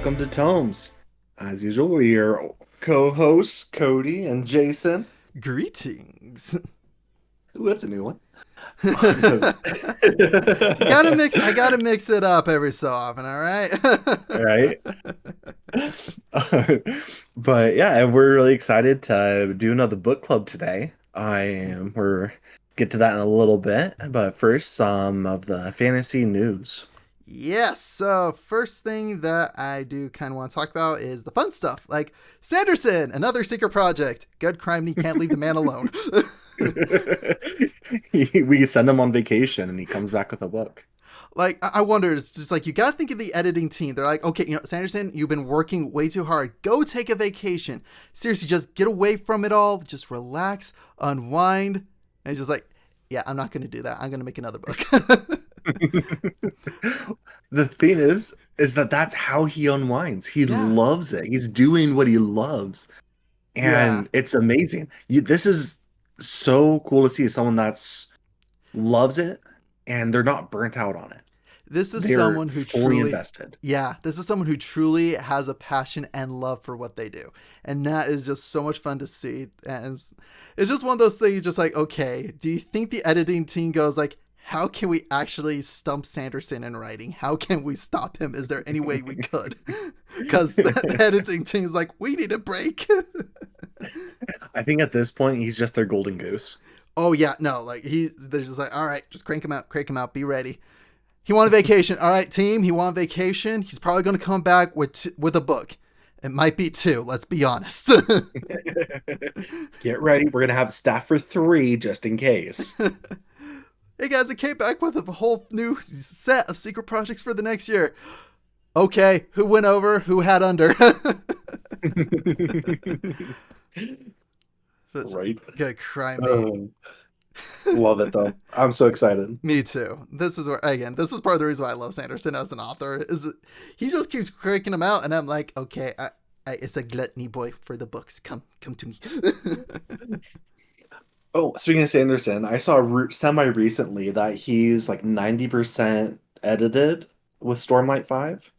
welcome to Tomes. As usual, we're your co-hosts, Cody and Jason. Greetings. Ooh, that's a new one. You gotta mix. I gotta mix it up every so often. All right. Right? But yeah, and we're really excited to do another book club today. We're get to that in a little bit, but first, some of the fantasy news. Yes. So first thing that I do kind of want to talk about is the fun stuff, like Sanderson, another secret project. Good crime. He can't leave the man alone. We send him on vacation and he comes back with a book. Like I wonder, it's just like you gotta think of the editing team. They're like, okay, Sanderson, you've been working way too hard. Go take a vacation. Seriously, just get away from it all. Just relax, unwind. And he's just like, yeah, I'm not gonna do that. I'm gonna make another book. The thing is that that's how he unwinds. He Yeah. loves it. He's doing what he loves, Yeah. and it's amazing. This is so cool to see someone that's loves it, and they're not burnt out on it. This is They're someone who fully truly, invested. yeah, this is someone who truly has a passion and love for what they do. And that is just so much fun to see. And it's just one of those things, just like, okay, do you think the editing team goes like, how can we actually stump Sanderson in writing? How can we stop him? Is there any way we could? Because the editing team's like, we need a break. I think at this point he's just their golden goose. Oh yeah, no, like they're just like, all right, just crank him out, be ready. He wanted vacation. All right, team, he wanted vacation. He's probably going to come back with a book. It might be two, let's be honest. Get ready. We're gonna have staff for three just in case. Hey guys, it came back with a whole new set of secret projects for the next year. Okay, who went over? Who had under? That's Right. gonna cry me. Um, love it though. I'm so excited. Me too. This is where again. This is part of the reason why I love Sanderson as an author. He just keeps cranking them out, and I'm like, okay, it's a gluttony boy for the books. Come to me. Oh, speaking of Sanderson, I saw semi recently that he's like 90% edited with Stormlight 5.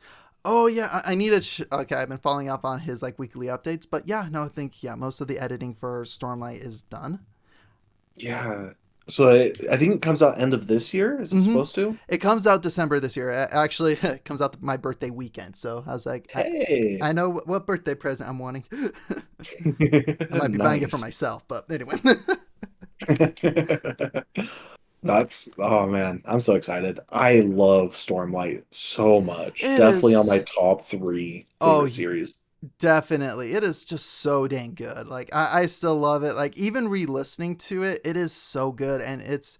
Oh yeah, I need to. Okay, I've been following up on his like weekly updates, but yeah, no, I think most of the editing for Stormlight is done. Yeah. So I think it comes out end of this year. Is it Mm-hmm. supposed to? It comes out December this year. Actually, it comes out my birthday weekend. So I was like, I Hey. know what birthday present I'm wanting. I might be buying it for Nice. myself, but anyway. That's, oh man, I'm so excited. I love Stormlight so much. It Definitely on is. my top three Oh, favorite series. definitely. It is just so dang good. Like I still love it. Like even re-listening to it, it is so good, and it's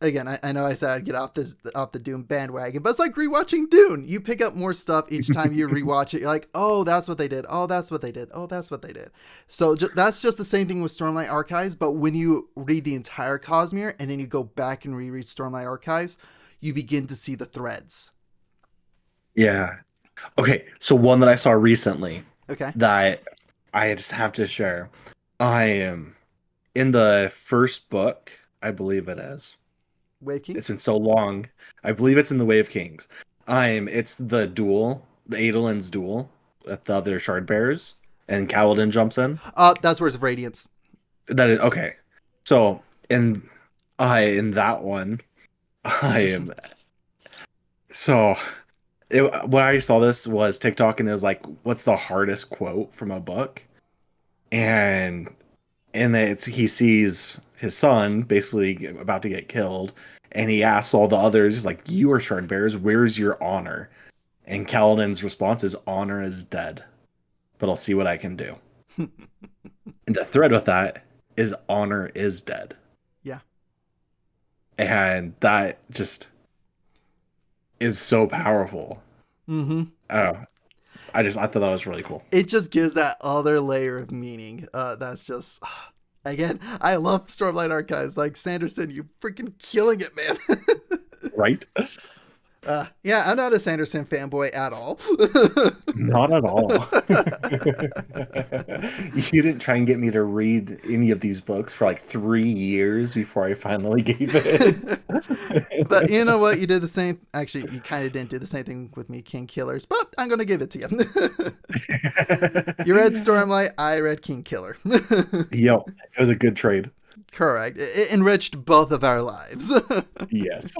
again, I know I said I'd get off the Dune bandwagon, but it's like rewatching Dune. You pick up more stuff each time you rewatch it. You're like, oh, that's what they did. Oh, that's what they did. Oh, that's what they did. So that's just the same thing with Stormlight Archives. But when you read the entire Cosmere and then you go back and reread Stormlight Archives, you begin to see the threads. Yeah. Okay, so one that I saw recently Okay, that I just have to share. I am in the first book, I believe it is. Wave It's Kings. been so long. I believe it's in the Way of Kings. It's the duel, the Adolin's duel with the other shard bearers, and Kaladin jumps in. That's where's Radiance. That is okay. So in in that one, I am so when I saw this was TikTok and it was like, what's the hardest quote from a book? And it's he sees his son basically about to get killed, and he asks all the others, he's like, "You are shard bearers. Where's your honor?" And Kaladin's response is, "Honor is dead, but I'll see what I can do." And the thread with that is, "Honor is dead," Yeah. and that just is so powerful. Mm-hmm. Oh, I thought that was really cool. It just gives that other layer of meaning. That's just again, I love Stormlight Archives. Like Sanderson, you freaking killing it, man. Right? Yeah, I'm not a Sanderson fanboy at all. Not at all. You didn't try and get me to read any of these books for like 3 years before I finally gave in. But you know what? You did the same. Actually, you kind of didn't do the same thing with me, King Killers. But I'm gonna give it to you. You read Stormlight. I read King Killer. Yo, it was a good trade. Correct. It enriched both of our lives. Yes.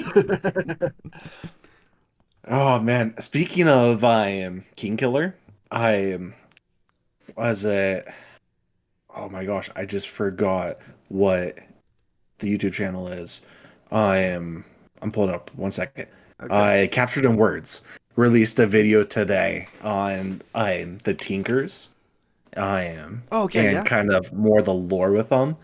Oh man, speaking of I am King Killer, I am was it oh my gosh, I just forgot what the YouTube channel is. I'm pulling up 1 second. Okay. I Captured in Words released a video today on the Tinkers. I am Okay. and Yeah. kind of more the lore with them.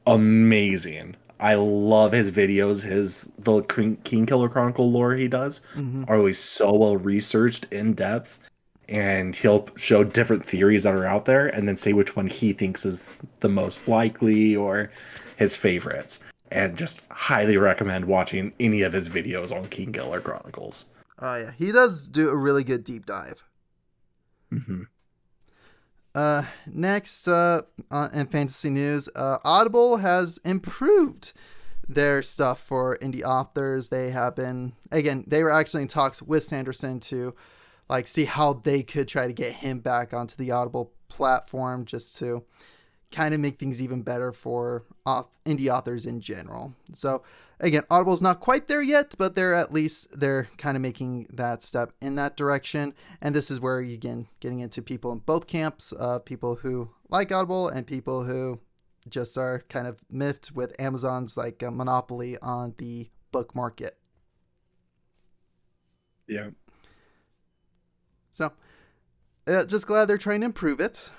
Amazing. I love his videos. The King Killer Chronicle lore he does Mm-hmm. are always so well researched, in depth, and he'll show different theories that are out there and then say which one he thinks is the most likely or his favorites. And just highly recommend watching any of his videos on King Killer Chronicles. Oh yeah, he does do a really good deep dive. Hmm. Next, in fantasy news, Audible has improved their stuff for indie authors. They have been, again, they were actually in talks with Sanderson to like see how they could try to get him back onto the Audible platform, just to kind of make things even better for indie authors in general. So again, Audible's not quite there yet, but they're kind of making that step in that direction. And this is where you again getting into people in both camps, people who like Audible and people who just are kind of miffed with Amazon's like monopoly on the book market. Yeah. So just glad they're trying to improve it.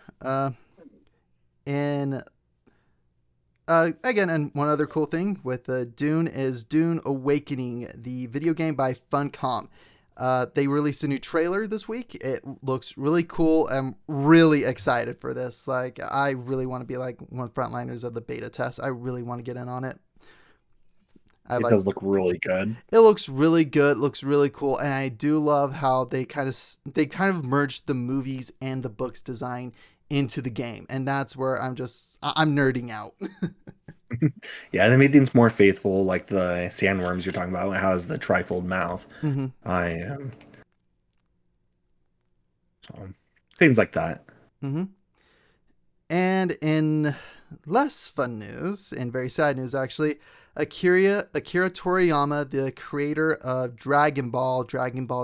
And again, and one other cool thing with Dune is Dune Awakening, the video game by Funcom. They released a new trailer this week. It looks really cool. I'm really excited for this. Like, I really want to be like one of the frontliners of the beta test. I really want to get in on it. I It like. does look really good. It looks really good. Looks really cool, and I do love how they kind of merged the movies and the books design into the game, and that's where I'm nerding out. Yeah, they made things more faithful, like the sandworms you're talking about. It has the trifold mouth. Mm-hmm. I am so things like that. Mm-hmm. And in less fun news, and very sad news actually, Akira Toriyama, the creator of Dragon Ball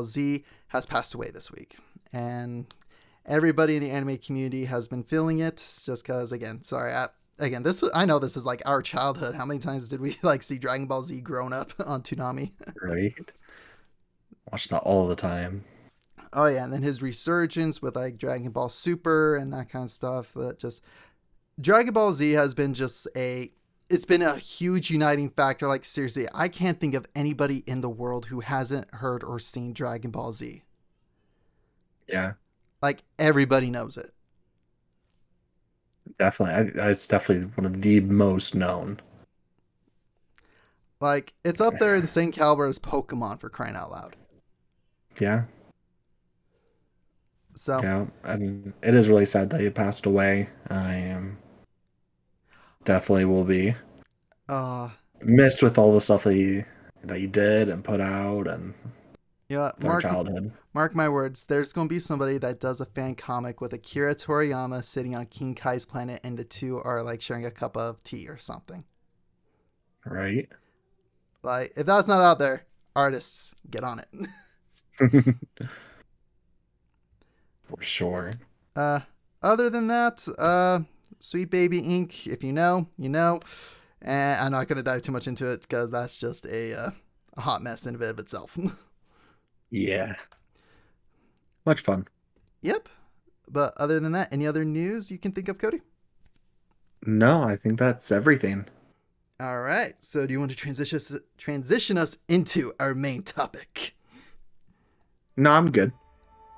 Z, has passed away this week. And everybody in the anime community has been feeling it just because, again, sorry, I know this is like our childhood. How many times did we like see Dragon Ball Z growing up on Toonami? Right? Watch that all the time. Oh yeah, and then his resurgence with like Dragon Ball Super and that kind of stuff. That just Dragon Ball Z has been it's been a huge uniting factor. Like seriously, I can't think of anybody in the world who hasn't heard or seen Dragon Ball Z. Yeah, Like everybody knows it. definitely. It's definitely one of the most known. Like it's up there in the same caliber as Pokemon, for crying out loud. Yeah, So yeah. I mean, it is really sad that he passed away. I am definitely will be uh missed with all the stuff that he did and put out and yeah, our childhood. mark my words, there's going to be somebody that does a fan comic with Akira Toriyama sitting on King Kai's planet and the two are like sharing a cup of tea or something. Right? Like if that's not out there, artists, get on it. For sure. uh Other than that, Sweet Baby Inc., if you know, you know. And I'm not going to dive too much into it because that's just a hot mess in and of itself. Yeah. Much fun. Yep. But other than that, any other news you can think of, Cody? No, I think that's everything. All right. So do you want to transition us into our main topic? No, I'm good.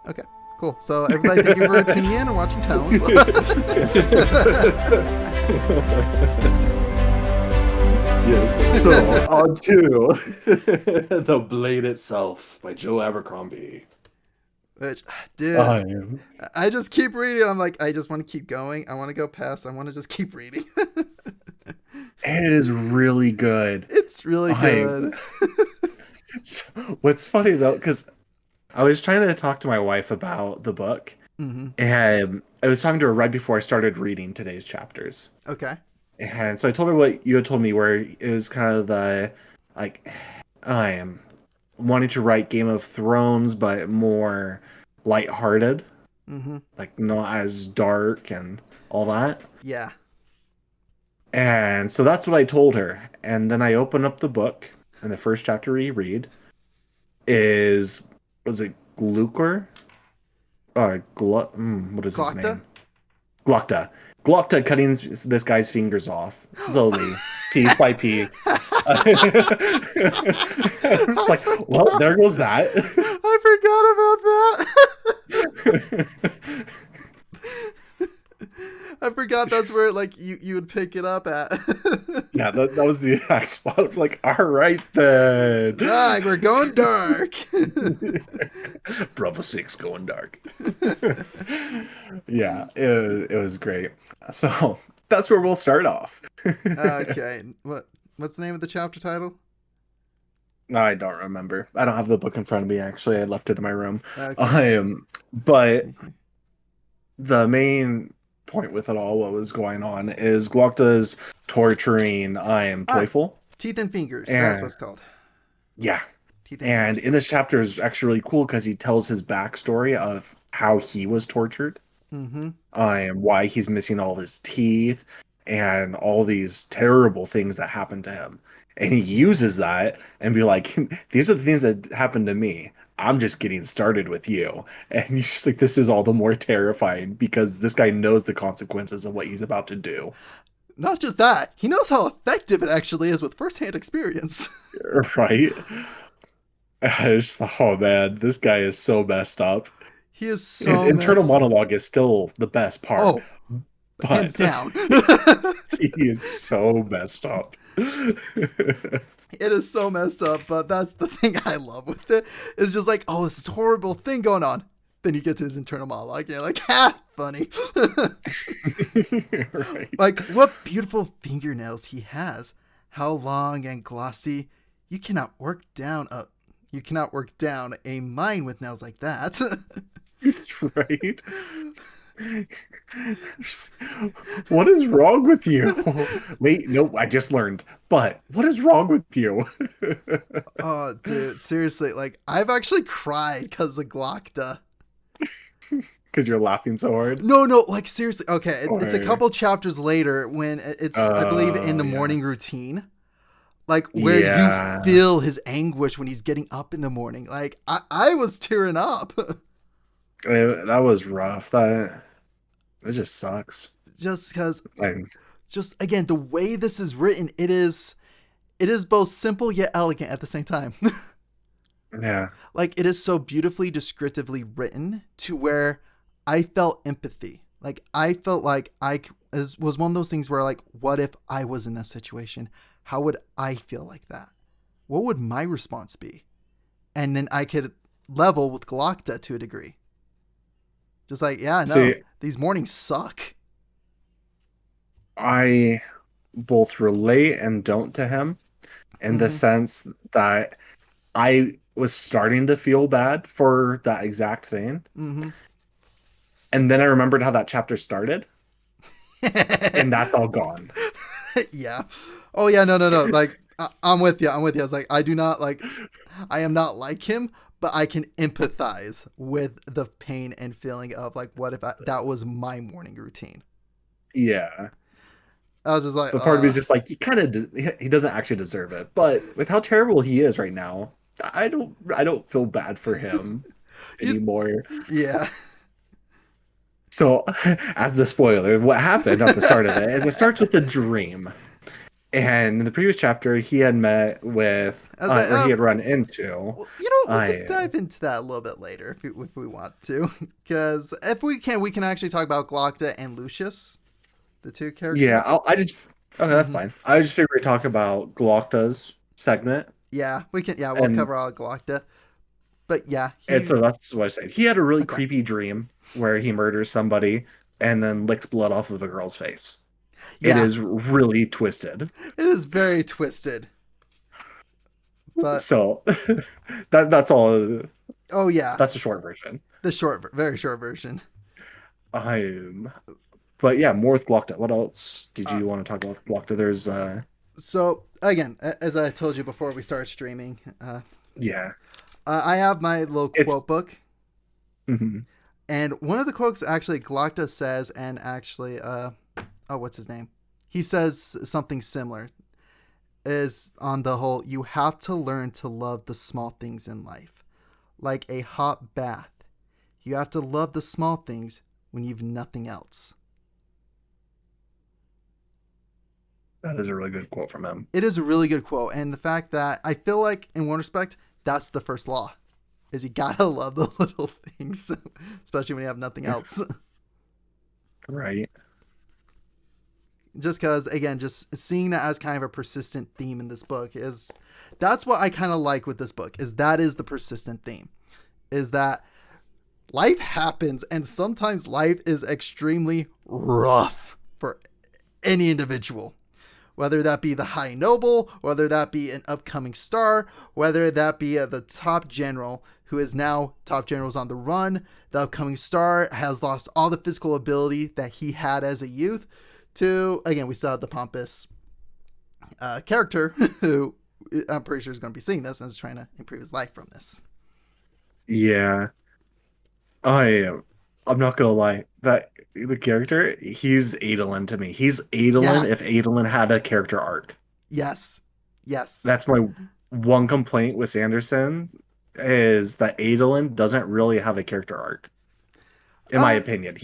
Okay. Cool. So everybody, thank you for tuning in and watching Tome. Yes. So on to The Blade Itself by Joe Abercrombie. Which, dude, I am. I just keep reading. I'm like, I just want to keep going. I want to go past. I want to just keep reading. It is really good. It's really I. good. What's funny though, because I was trying to talk to my wife about the book, Mm-hmm. and I was talking to her right before I started reading today's chapters. Okay. And so I told her what you had told me, where it was kind of the like, I am wanting to write Game of Thrones, but more lighthearted, Mm-hmm. like not as dark and all that. Yeah. And so that's what I told her. And then I open up the book, and the first chapter we read is, was it Glucor? What is his Glocta? name? Glocta. Glocta cutting this guy's fingers off slowly, piece by piece. I'm just like, well, there goes that. I forgot about that. I forgot that's where like you would pick it up at. Yeah, that was the exact spot. I was like, all right then. Like, we're going dark. Bravo 6 going dark. Yeah, it was great. So that's where we'll start off. Okay. What's the name of the chapter title? I don't remember. I don't have the book in front of me, actually. I left it in my room. Okay. Let's But see here. the main point with it all, what was going on, is Glocta's torturing Ah, Toyful. Teeth and Fingers. That's And what it's called. yeah. Teeth and And Fingers. in this chapter is actually really cool because he tells his backstory of how he was tortured, Mm-hmm. and why he's missing all his teeth, and all these terrible things that happened to him. And he uses that and be like, these are the things that happened to me. I'm just getting started with you. And you're just like, this is all the more terrifying because this guy knows the consequences of what he's about to do. Not just that, he knows how effective it actually is with firsthand experience. Right? I just, oh man, this guy is so messed up. He is His so internal messed up. monologue is still the best part, Oh, hands but down. he is so messed up. It is so messed up, but that's the thing I love with it. It's just like, oh, this horrible thing going on. Then you get to his internal monologue, and you're like, ha, funny. Right. Like, what beautiful fingernails he has. How long and glossy. You cannot work down a mine with nails like that. Right. What is wrong with you? Wait, no, I just learned. But what is wrong with you? Oh, dude, seriously, like, I've actually cried because of Glocta. Because you're laughing so hard? No, like, seriously. Okay, it's a Or, couple chapters later when it's, I believe, in the yeah. morning routine. Like, where you Yeah. feel his anguish when he's getting up in the morning. Like, I was tearing up. That was rough. It just sucks. Just because, Like, just again, the way this is written, it is both simple yet elegant at the same time. yeah. Like, it is so beautifully descriptively written to where I felt empathy. Like, I felt like was one of those things where, like, what if I was in that situation? How would I feel like that? What would my response be? And then I could level with Glocta to a degree. Just like, yeah, no, See, these mornings suck. I both relate and don't to him in the Mm-hmm. sense that I was starting to feel bad for that exact thing. Mm-hmm. And then I remembered how that chapter started, and that's all gone. Yeah. Oh yeah, no. Like, I'm with you. I'm with you. I was like, I am not like him, but I can empathize with the pain and feeling of like, what if that was my morning routine? Yeah. I was just like, But part of me is just like, he doesn't actually deserve it. But with how terrible he is right now, I don't feel bad for him you, anymore. yeah. So, as the spoiler, what happened at the start of it is it starts with a dream. And in the previous chapter, he had met with, I was like, or he had run into, well, you know, we can I, dive into that a little bit later if we want to, because if we can actually talk about Glocta and Lucius, the two yeah, characters. Okay, that's Hmm. fine. I just figured we'd talk about Glocta's segment, Yeah, we can. Yeah, we'll and cover all Galacta. But yeah, and he. so that's what I said. He had a really Okay. creepy dream where he murders somebody and then licks blood off of a girl's face. It Yeah, is really twisted. it is very twisted. But So that's all. oh yeah, That's the short version. the very short version. I'm, but yeah, more with Glocta. What else did Uh, you want to talk about with Glocta? There's so again, as I told you before we started streaming, yeah, I have my little it's quote book, mhm. and one of the quotes actually Galacta says, and actually, oh, what's his name? He says something similar. Is on the whole, you have to learn to love the small things in life, like a hot bath. You have to love the small things when you've nothing else. That is a really good quote from him. It is a really good quote, and the fact that I feel like, in one respect, that's the first law: is you gotta love the little things, especially when you have nothing else. Right. Just because, again, just seeing that as kind of a persistent theme in this book is that's what I kind of like with this book. Is that is the persistent theme? Is that life happens, and sometimes life is extremely rough for any individual, whether that be the high noble, whether that be an upcoming star, whether that be the top general who is now top generals on the run. The upcoming star has lost all the physical ability that he had as a youth. To again, we still have the pompous character who I'm pretty sure is going to be seeing this and is trying to improve his life from this. Yeah. I am. I'm not gonna lie. That the character, he's Adolin to me. He's Adolin Yeah. if Adolin had a character arc. Yes. Yes. That's my one complaint with Sanderson is that Adolin doesn't really have a character arc, in my Uh, opinion.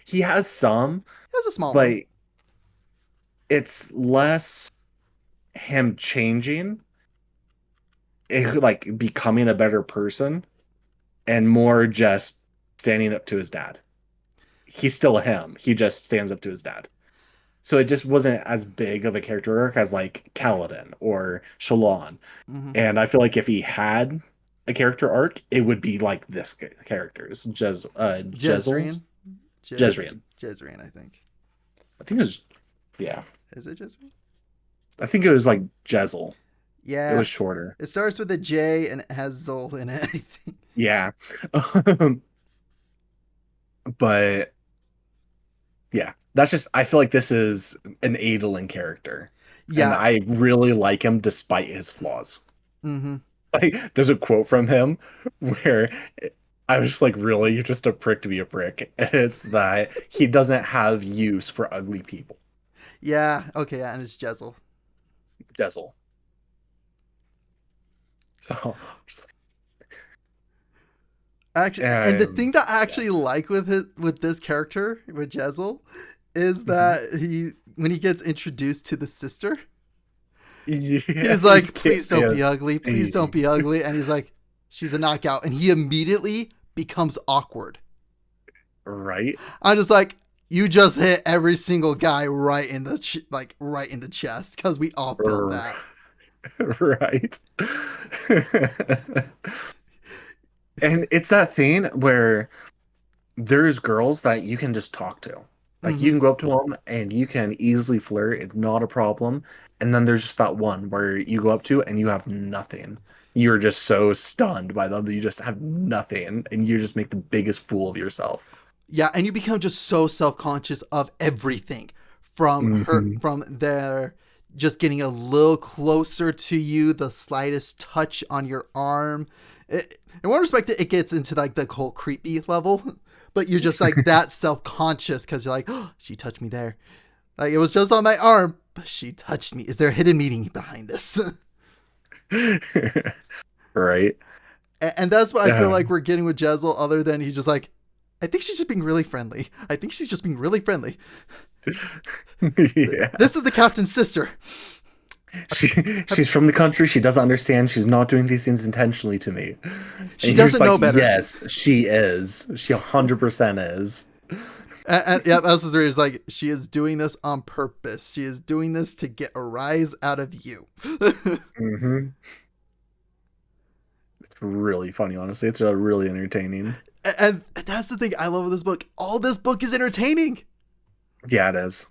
He has some, it's a small but one. it's less him changing, like becoming a better person, and more just standing up to his dad. He's still him. He just stands up to his dad. So it just wasn't as big of a character arc as like Kaladin or Shalon. Mm-hmm. And I feel like if he had a character arc, it would be like this character's Jezreen. Jezel's Jezrien. Jezreen, I think. I think it was yeah. Is it Jezreen? I think it was like Jezel. It Yeah. was shorter. It starts with a J and it has Zol in it, I think. Yeah. But yeah, that's just I feel like this is an Adolin character. And Yeah. I really like him despite his flaws. Mm-hmm. Like, there's a quote from him where I was just like, really, you're just a prick to be a prick. And it's that he doesn't have use for ugly people. Yeah. Okay. Yeah. And it's Jezel. Jezel. So, just Actually, like, and the thing that I yeah. actually like with this character with Jezel is Mhm. that he when he gets introduced to the sister, Yeah, he's he like, can't "Please don't stand. be ugly. Please don't be ugly." And he's like, "She's a knockout," and he immediately becomes awkward. Right? I'm just like, you just hit every single guy right in the right in the chest because we all feel that. Right. And it's that thing where there's girls that you can just talk to. Like you Mm-hmm. can go up to them and you can easily flirt. It's not a problem. And then there's just that one where you go up to and you have nothing. You're just so stunned by them that you just have nothing and you just make the biggest fool of yourself. Yeah, and you become just so self-conscious of everything Hmm. from their just getting a little closer to you, the slightest touch on your arm. In one respect, it gets into like the whole creepy level, but you're just like that self-conscious because you're like, oh, she touched me there. Like it was just on my arm, but she touched me. Is there a hidden meaning behind this? Right? And that's what I feel Yeah. like we're getting with Jezel, other than he's just like, I think she's just being really friendly. I think she's just being really friendly. Yeah. This is the captain's sister. She Have, she's from the country. She doesn't understand. She's not doing these things intentionally to me. she And you're just doesn't like, know better. yes, she is. She 100% is. And yeah, that's the story. Is like she is doing this on purpose. She is doing this to get a rise out of you. Hmm. It's really funny, honestly. It's really entertaining. And that's the thing I love with this book. All this book is entertaining. Yeah, it is.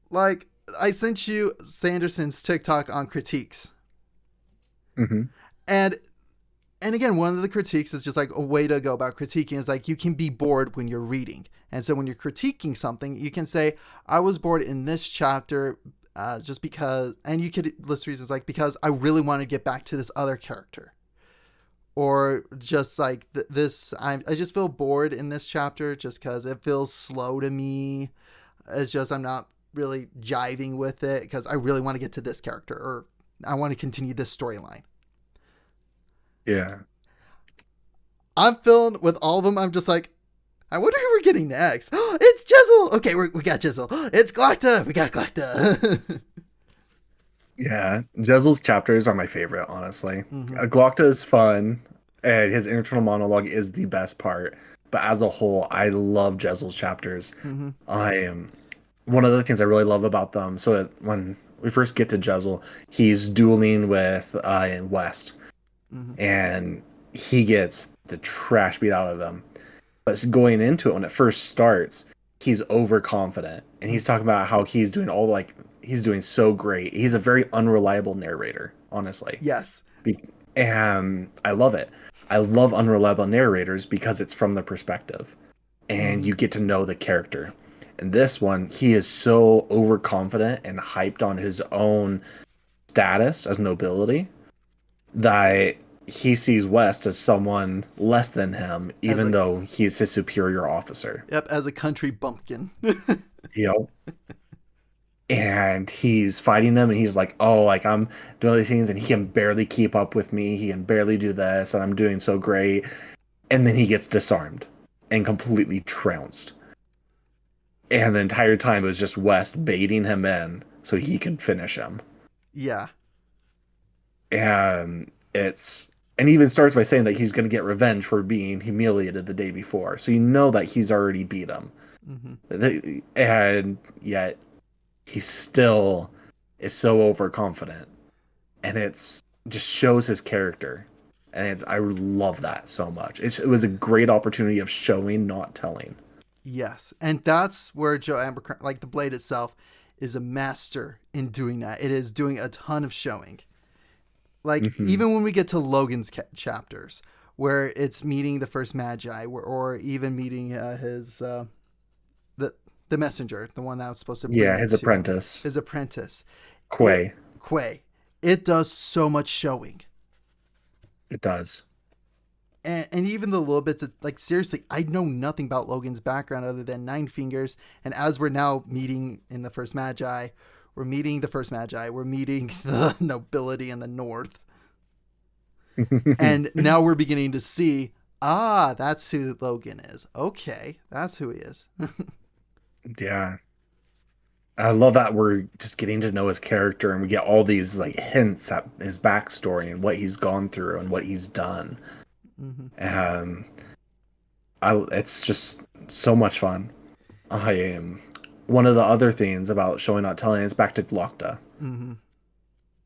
Like I sent you Sanderson's TikTok on critiques, Hmm. and again, one of the critiques is just like a way to go about critiquing is like you can be bored when you're reading. And so when you're critiquing something, you can say, I was bored in this chapter just because, and you could list reasons like, because I really want to get back to this other character. Or just like I just feel bored in this chapter just because it feels slow to me. It's just, I'm not really jiving with it because I really want to get to this character or I want to continue this storyline. Yeah. I'm feeling with all of them. I'm just like, I wonder who we're getting next. It's Jizzle. Okay, we got Jizzle. It's Galacta. We got Galacta. Yeah. Jezel's chapters are my favorite, honestly. Mm-hmm. Glokta is fun, and his internal monologue is the best part. But as a whole, I love Jezel's chapters. Mm-hmm. I am one of the things I really love about them. So when we first get to Jezel, he's dueling with West, Mm-hmm. and he gets the trash beat out of him. But going into it, when it first starts, he's overconfident, and he's talking about how he's doing all like he's doing so great. He's a very unreliable narrator, honestly. Yes. Be- and I love it. I love unreliable narrators because it's from the perspective, and Mm-hmm. you get to know the character. In this one, he is so overconfident and hyped on his own status as nobility that he sees West as someone less than him, As even a though he's his superior officer. Yep, as a country bumpkin. You know, and he's fighting them, and he's like, "Oh, like I'm doing these things, and he can barely keep up with me. He can barely do this, and I'm doing so great." And then he gets disarmed and completely trounced. And the entire time it was just West baiting him in so he could finish him. Yeah. And it's and he even starts by saying that he's going to get revenge for being humiliated the day before. So you know that he's already beat him. Mm-hmm. And yet he still is so overconfident. And it's just shows his character. And I love that so much. It was a great opportunity of showing, not telling. Yes, and that's where Joe Abercrombie, like the Blade itself, is a master in doing that. It is doing a ton of showing. Like Hmm. even when we get to Logan's chapters, where it's meeting the first Magi, or even meeting the the messenger, the one that was supposed to bring Yeah, it his to him, apprentice, his apprentice, it Quay. Quay. It does so much showing. It does. And even the little bits of, like, seriously, I know nothing about Logan's background other than Nine Fingers. And as we're now meeting in the first Magi, we're meeting the first Magi, we're meeting the nobility in the North. And now we're beginning to see, that's who Logan is. Okay, that's who he is. Yeah. I love that we're just getting to know his character and we get all these like hints at his backstory and what he's gone through and what he's done. Mm-hmm. Um, it's just so much fun. I am one of the other things about showing not telling is back to Glokta. Mm-hmm.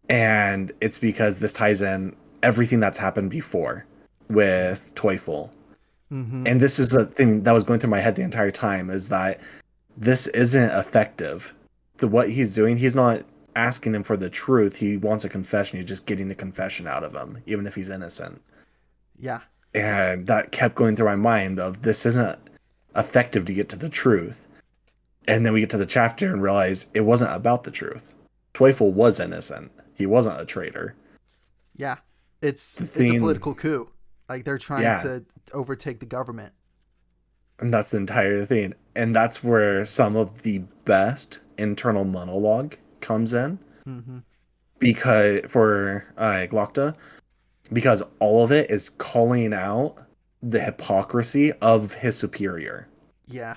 And it's because this ties in everything that's happened before with Toyful. Mm-hmm. And this is the thing that was going through my head the entire time is that this isn't effective. What he's doing, he's not asking him for the truth. He wants a confession. He's just getting a confession out of him, even if he's innocent. Yeah. And that kept going through my mind of this isn't effective to get to the truth. And then we get to the chapter and realize it wasn't about the truth. Toyful was innocent. He wasn't a traitor. Yeah. The It's a thing, political coup. Like they're trying yeah, to overtake the government. and that's the entire thing. And that's where some of the best internal monologue comes in. Mm-hmm. Because for Glokta, because all of it is calling out the hypocrisy of his superior. Yeah.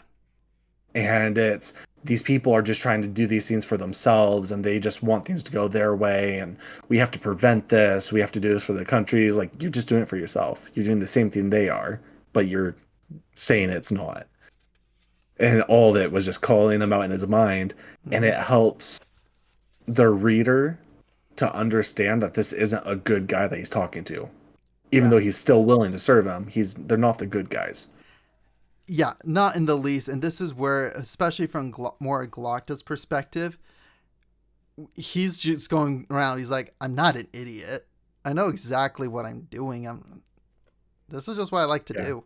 And it's these people are just trying to do these things for themselves and they just want things to go their way and we have to prevent this. We have to do this for the country. Like you're just doing it for yourself. You're doing the same thing they are, but you're saying it's not. and all of it was just calling him out in his mind, and Mm-hmm. it helps the reader to understand that this isn't a good guy that he's talking to, even Yeah. though he's still willing to serve him. They're not the good guys. Yeah, not in the least. And this is where, especially from more Glocta's perspective, he's just going around. He's like, I'm not an idiot. I know exactly what I'm doing. This is just what I like to Yeah, do.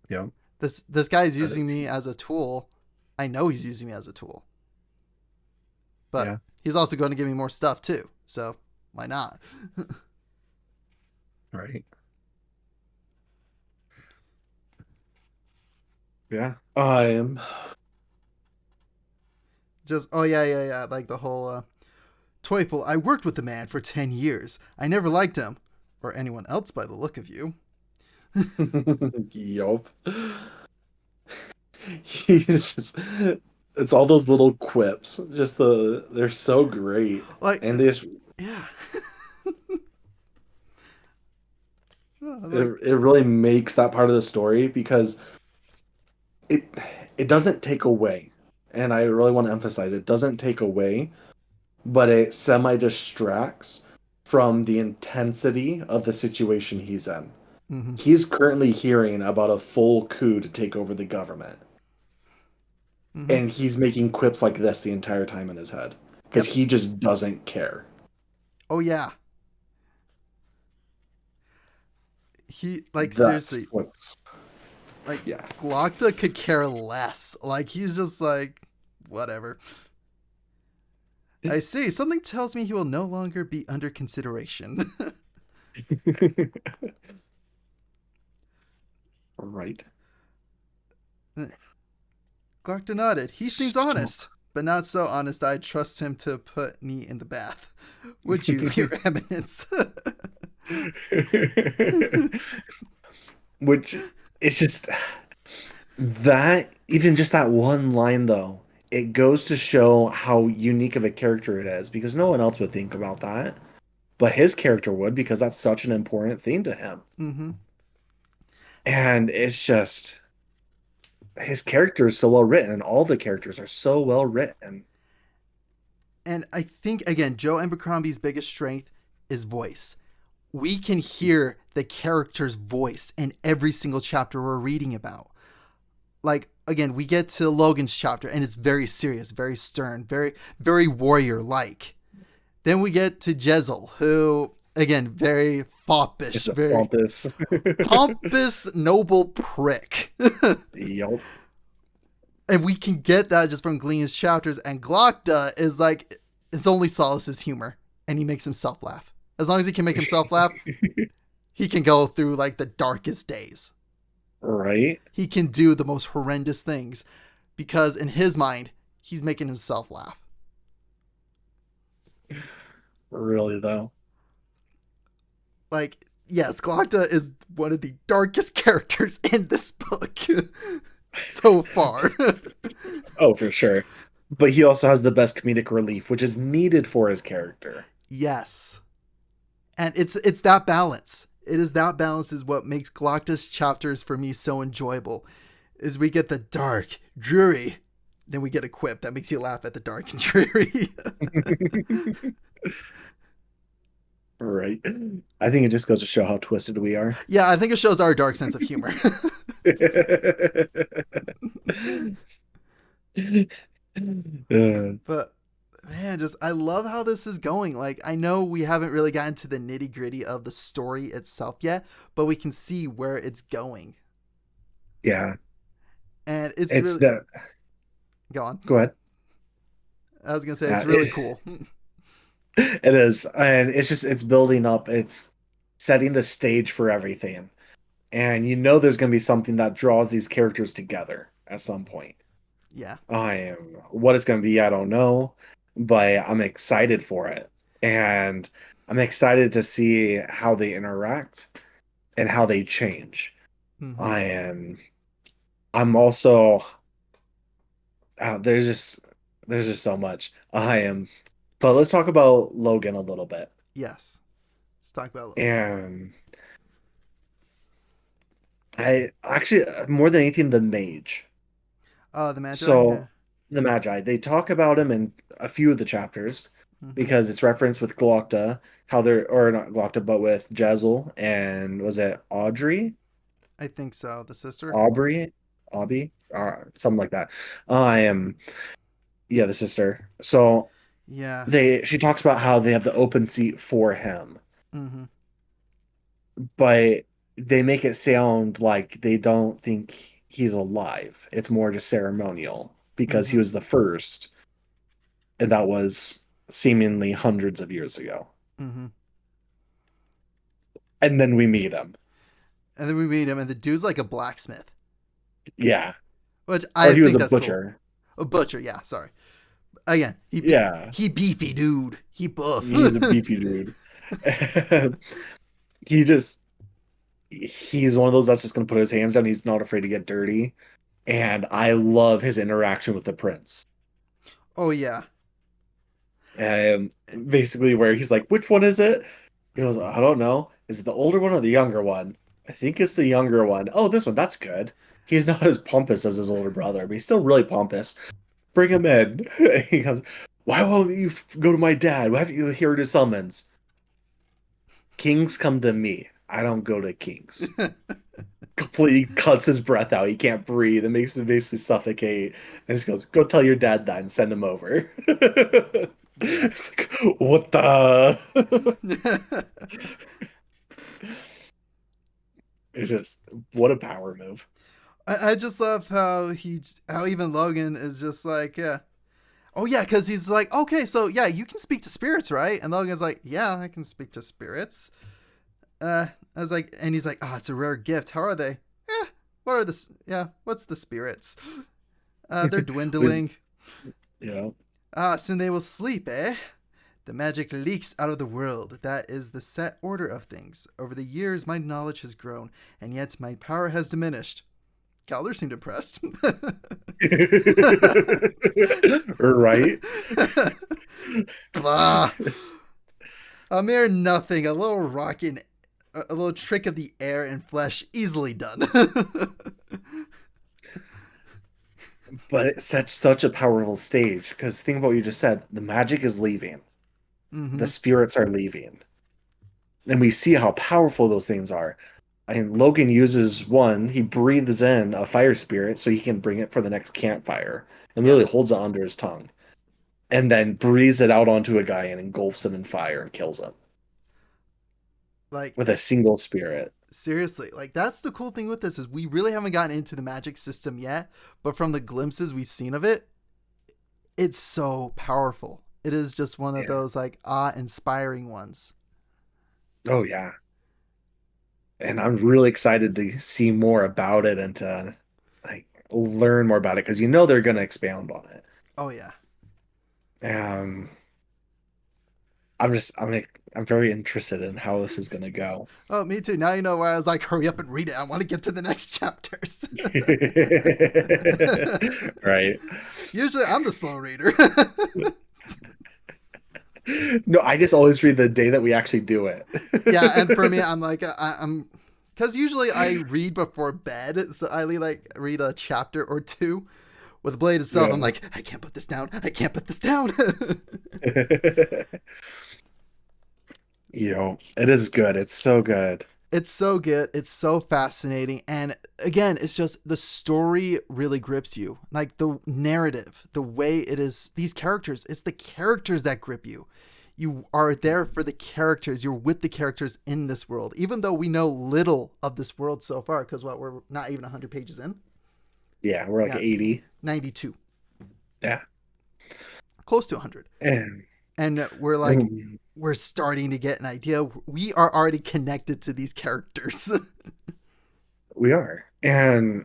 yeah, This guy is that using is, me as a tool. I know he's using me as a tool, but yeah, he's also going to give me more stuff too. So why not? right, yeah. I am. Just oh yeah, yeah, yeah, like the whole Teufel. I worked with the man for 10 years. I never liked him or anyone else by the look of you. Yup. He's just. It's all those little quips. They're so great, Like and they just yeah, like it really makes that part of the story because it it doesn't take away, and I really want to emphasize it doesn't take away, but it semi distracts from the intensity of the situation he's in. mm-hmm. He's currently hearing about a full coup to take over the government, Mm-hmm. and he's making quips like this the entire time in his head because Yep. he just doesn't care. Oh yeah. He like That's seriously what's like yeah. Glocta could care less. Like he's just like whatever. I see. Something tells me he will no longer be under consideration. Right. Glocta nodded. He seems So honest, but not so honest I'd trust him to put me in the bath. Would you, Your Eminence? which it's just that even just that one line though, it goes to show how unique of a character it is because no one else would think about that. But his character would because that's such an important thing to him. Mm-hmm. And it's just his character is so well written and all the characters are so well written. And I think again, Joe Abercrombie's biggest strength is voice. We can hear the character's voice in every single chapter we're reading about. Like again, we get to Logan's chapter and it's very serious, very stern, very warrior like. Then we get to Jezel, who again very It's foppish, a very pompous. pompous, noble prick. Yup. And we can get that just from Glean's chapters. And Glocta is like, his only solace is humor, and he makes himself laugh. As long as he can make himself laugh, he can go through like the darkest days. Right? He can do the most horrendous things because in his mind, he's making himself laugh. Really though. Like, yes, Glocta is one of the darkest characters in this book so far. Oh, for sure. But he also has the best comedic relief, which is needed for his character. Yes. And it's that balance. It is that balance is what makes Glocta's chapters for me so enjoyable. Is we get the dark, dreary, then we get a quip that makes you laugh at the dark and dreary. Right. I think it just goes to show how twisted we are. Yeah, I think it shows our dark sense of humor. Uh, But man, just I love how this is going. Like I know we haven't really gotten to the nitty gritty of the story itself yet, but we can see where it's going, yeah, and it's it's really the go on. go ahead. I was gonna say it's Yeah, really cool. it is, and it's building up. It's setting the stage for everything, and you know there's going to be something that draws these characters together at some point. Yeah. I am what it's going to be. I don't know, but I'm excited for it, and I'm excited to see how they interact and how they change. Mm-hmm. I am. I'm also. Uh, there's just there's just so much. I am. But let's talk about Logan a little bit. Yes. Let's talk about Logan. And I actually more than anything, the mage. Oh, the Magi. Yeah. So the Magi, they talk about him in a few of the chapters Hmm. because it's referenced with Glokta, how they're, or not Glokta, but with Jezzel and was it Audrey? I think so. The sister. Aubrey? Aubie? Something like that. I am, yeah, the sister. So Yeah. she talks about how they have the open seat for him, Hmm. but they make it sound like they don't think he's alive. It's more just ceremonial because he Hmm. was the first, and that was seemingly hundreds of years ago. Hmm. And then we meet him. And then we meet him, and the dude's like a blacksmith, Yeah. which Or I he was think a that's cool. butcher. A butcher. Yeah. Sorry. Again, Yeah. he beefy dude. He buff. He's a beefy dude. He just he's one of those that's just gonna put his hands down. He's not afraid to get dirty. And I love his interaction with the prince. Oh yeah. Um, Basically where he's like, which one is it? He goes, I don't know. Is it the older one or the younger one? I think it's the younger one. Oh, this one, that's good. He's not as pompous as his older brother, but he's still really pompous. Bring him in. And he goes, why won't you go to my dad? Why haven't you heard his summons? Kings come to me. I don't go to kings. Completely cuts his breath out. He can't breathe. It makes him basically suffocate. And just goes, go tell your dad that and send him over. Yeah. It's like, what the? It's just, what a power move. I just love how even Logan is just like, yeah. Oh yeah, because he's like, okay, so yeah, you can speak to spirits, right? And Logan's like, yeah, I can speak to spirits. I was like, and he's like, oh, it's a rare gift. How are they? Yeah, what are the? Yeah, what's the spirits? They're dwindling. With, you know, Soon they will sleep, eh? The magic leaks out of the world. That is the set order of things. Over the years, my knowledge has grown, and yet my power has diminished. Calder seemed impressed. right? Blah. A mere nothing. A little rock in, a little trick of the air and flesh, easily done. But it's such a powerful stage because think about what you just said. The magic is leaving. The Mm-hmm. spirits are leaving. And we see how powerful those things are. And Logan uses one, he breathes in a fire spirit so he can bring it for the next campfire and Yeah. literally holds it under his tongue. And then breathes it out onto a guy and engulfs him in fire and kills him Like with a single spirit. seriously, like that's the cool thing with this is we really haven't gotten into the magic system yet, but from the glimpses we've seen of it, it's so powerful. It is just one of Yeah. those like awe-inspiring ones. Oh yeah. And I'm really excited to see more about it and to like learn more about it because you know they're going to expound on it. Oh yeah. Um, I'm very interested in how this is going to go. Oh, me too. Now you know why I was like, hurry up and read it. I want to get to the next chapters. Right. Usually I'm the slow reader. No, I just always read the day that we actually do it. Yeah, and for me, I'm like, I'm because usually I read before bed, so I like read a chapter or two. With Blade itself, I'm Yeah. like, I can't put this down. I can't put this down. It is good. It's so good. It's so good. It's so fascinating. And again, it's just the story really grips you. Like the narrative, the way it is, these characters, it's the characters that grip you. You are there for the characters. You're with the characters in this world, even though we know little of this world so far, because what, we're not even 100 pages in? Yeah, we're like Yeah, 80. 92, Yeah. close to 100. And And we're like, we're starting to get an idea. We are already connected to these characters. we are. And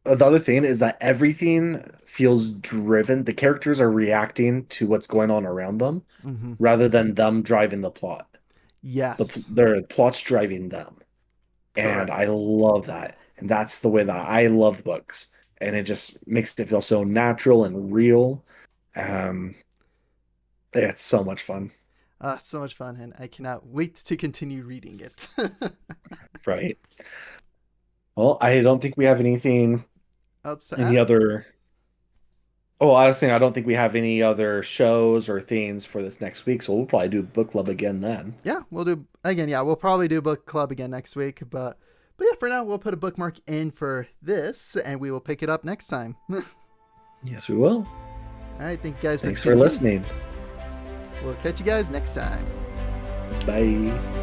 the other thing is that everything feels driven. The characters are reacting to what's going on around them Mm-hmm. rather than them driving the plot. Yes, Their plot's driving them. And correct. I love that. And that's the way that I love books. And it just makes it feel so natural and real. Um, it's so much fun, So much fun, and I cannot wait to continue reading it. right? Well, I don't think we have anything Any outside. other? Oh, I was saying I don't think we have any other shows or things for this next week, so we'll probably do book club again then. Yeah, we'll do again. Yeah, we'll probably do book club again next week, but yeah, for now we'll put a bookmark in for this, and we will pick it up next time. All Yes, we will. right, thank you guys for Thanks for tuning in. listening. We'll catch you guys next time. Bye.